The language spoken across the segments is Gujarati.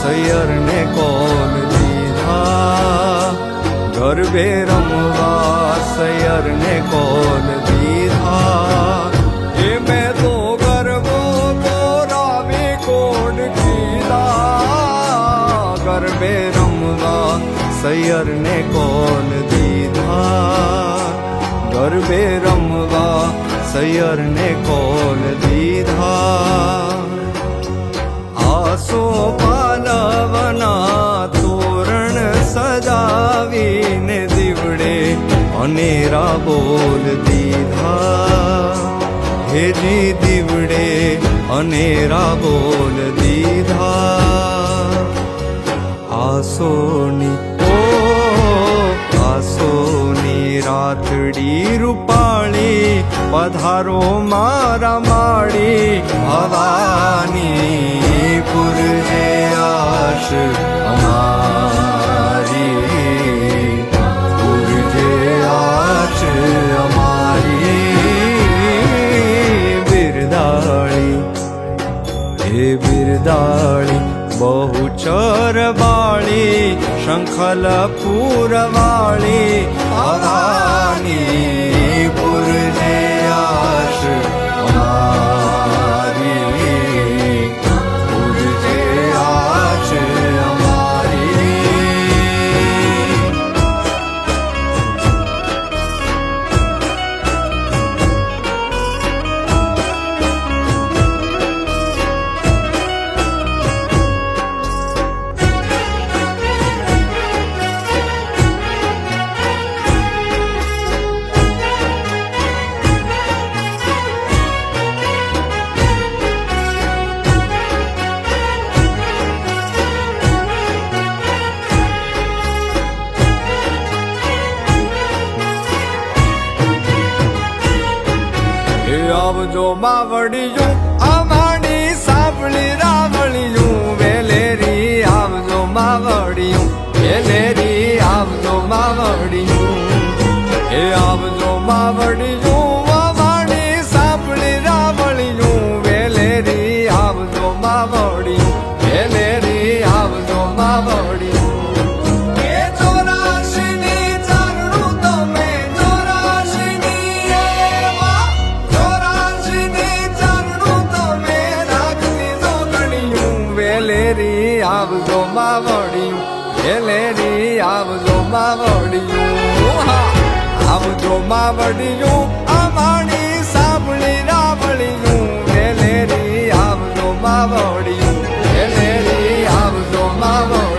સૈયર ને કોલ દીધા, ગરબે રમવા સૈયર ને કોલ દીધા. એ મેં તો ગરબો બોરાવી કોડ કીધા, ગરબે રમવા સૈયર ને કોલ દીધા, ગરબે રમવા સૈયર ને કોલ દીધા. આસો પાલવના તોરણ સજાવીને દીવડે અનેરા બોલ દીધા, હેજી દીવડે અનેરા બોલ દીધા. આસોની આસોની રાતડી રૂપાળી પધારો મારા માળી ભવાની પુરજે આશ અમારી, પુરજે આશ અમારી. બિરદાળી હે બિરદાળી બહુ ચરવાળી શંખલ પૂરવાળી ભવાની પુરજે આશ અમારી, પુરજે આશ અમારી. આવજો માવડિયું અમારી સાંભળી રાવળિયું વેલેરી, આવજો માવડિયું વેલેરી, આવજો માવડિયું. એ આવજો માવડિયું અમારી સાંભળી રાવળિયું વેલેરી, આવજો માવડિયું વેલેરી, આવજો માવડિયું. આવજો માવડિયું વેલેરી, આવજો માવડિયું, આવજો માવડિયું અમારી સાંભળી રાવળિયું વેલેરી, આવજો માવડિયું વેલેરી, આવજો માવડિયું.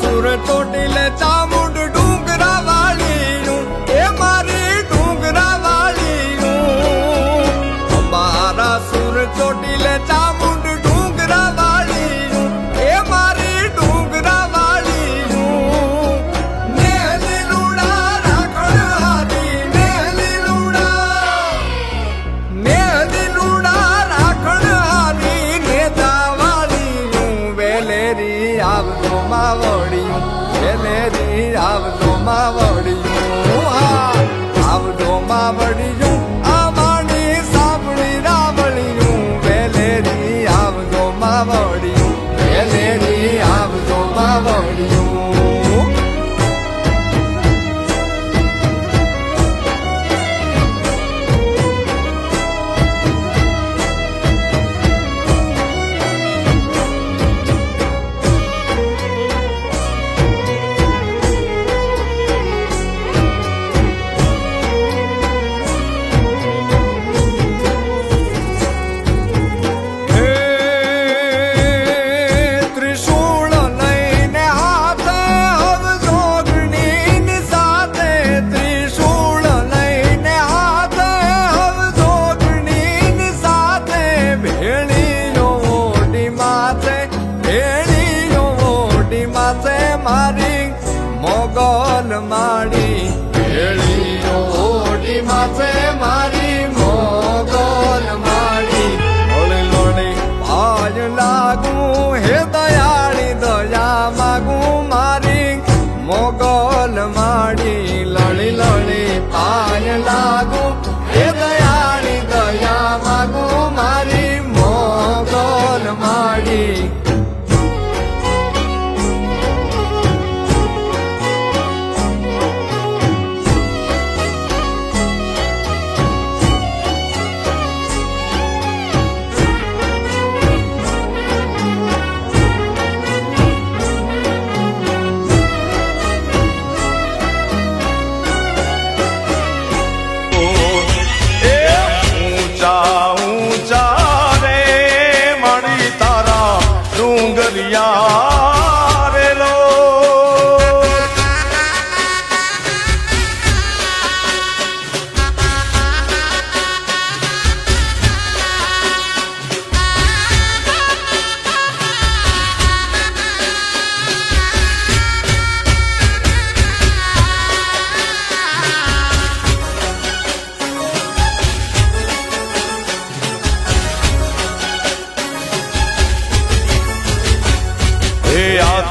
સુર ચોટીલે ચામુંડ ડુંગરા વાળીયું, એ મારી ડુંગરા વાળીયું. અમારા સુર ચોટીલે ચામુંડ ડુંગરા વાળીયું, એ મારી ડુંગરા વાળીયું. ને લીલુડા રાખણ હારી, ને લીલુડા રાખણ હારી, ને દાવાળીયું વેલેરી, આવજો માવડિયું વેલેરી, આવજો માવડિયું, આવજો માવડિયું અમારી સાંભળી રાવળિયું વેલેરી, આવજો માવડિયું વેલેરી, આવજો માવડિયું. મોગલ માડી ભેળીઓ ઓડી માથે મારી મોગલ માડી લોડે લોડે આજ લાગું હે દયાળી દયા માગું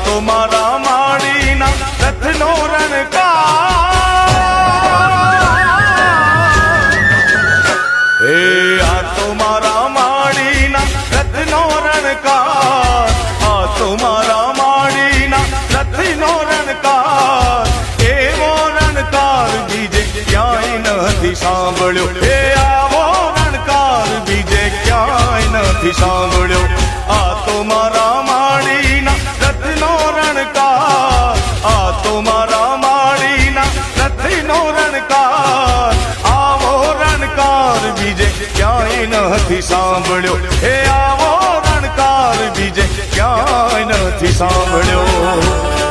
તો મારા માડીના રથનો રણકાર એ આ તો મારા માડીના રથનો રણકાર આ તો મારા માડીના રથનો રણકાર એવો રણકાર બીજે ક્યાંય નથી સાંભળ્યો એ આવો રણકાર બીજે ક્યાંય નથી સાંભળ્યો આ તો મારા માડીના રથનો રણકાર આ તો મારા માડીના રથનો રણકાર આવો રણકાર બીજે ક્યાંય નથી સાંભળ્યો એ આવો રણકાર બીજે ક્યાંય નથી સાંભળ્યો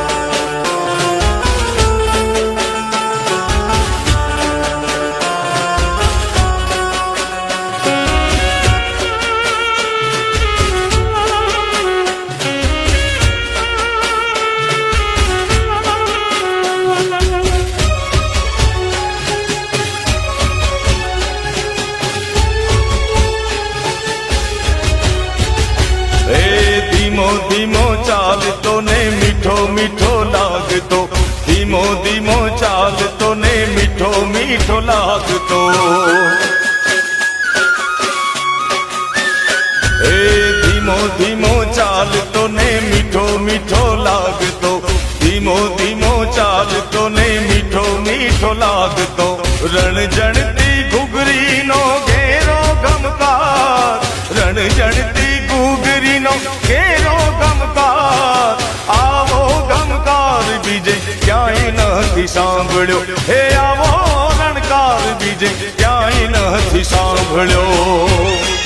ધીમો ધીમો ચાલતો ને મીઠો મીઠો લાગતો ધીમો ધીમો ચાલતો ને મીઠો મીઠો લાગતો એ ધીમો ધીમો ચાલતો ને મીઠો મીઠો લાગતો ધીમો ધીમો ચાલતો ને મીઠો મીઠો લાગતો રણજણતી ઘૂઘરીનો ઘેરો ગમકાર રણજણતી ઘૂઘરીનો ઘેરો ગમકાર આવો ગમકાર બીજે ક્યાંય નથી સાંભળ્યો હે આવો રણકાર બીજે ક્યાંય નથી સાંભળ્યો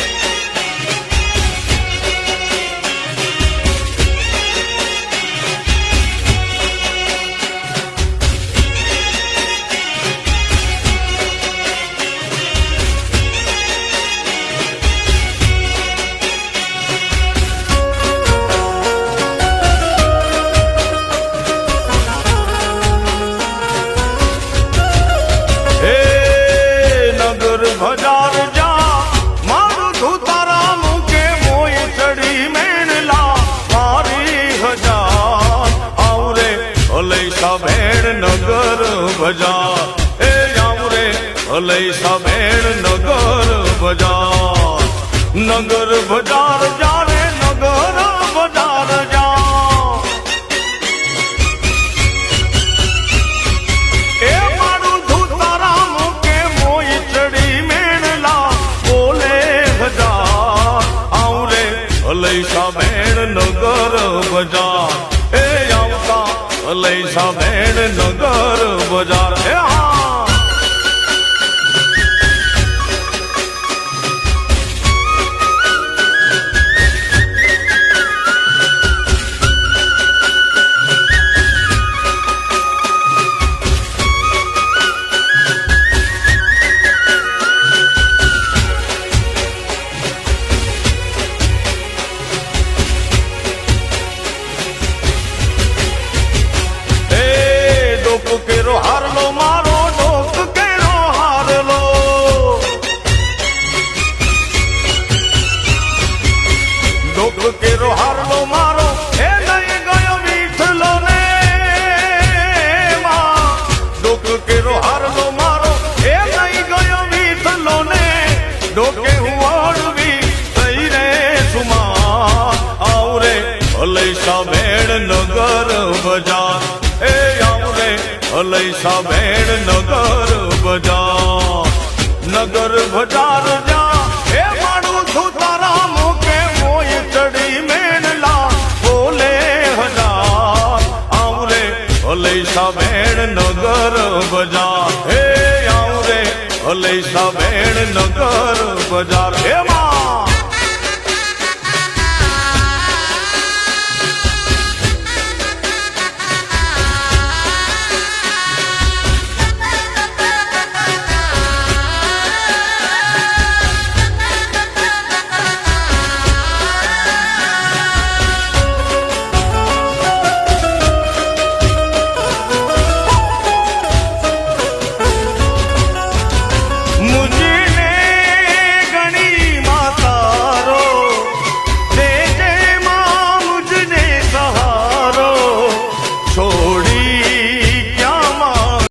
ભજાર જા મારું ધૂતારામ કે મોય ચડી મેણલા મારી હજાર આવરે અલૈસા ભેડ નગર બજાર એ આવરે અલૈસા ભેડ નગર બજાર નગર બજાર જા રે નગર બજાર જા એ મારું ધૂતારામ કે મોય ચડી અલૈસા ભેડ નગર બજાર એ આવતા અલૈસા ભેડ નગર બજાર એ કેરો હારલો મારો ડોક કેરો હારલો ડોક કેરો હારલો મારો એ નહીં ગયો મીઠલો ને ડોક કેરો હારલો મારો એ નહીં ગયો મીઠલો ને ડોકે હું ઓળવી થઈ રે સુમા આવરે અલૈસા ભેડ નગર બજાર એ આવરે અલૈસા ભેડ નગર બજાર નગર બજાર જા એ મારું ધૂતારામ કે મોય ચડી મેણલા બોલે હજાર આવરે અલૈસા ભેડ નગર બજાર હે આવરે અલૈસા ભેડ નગર બજાર હે માં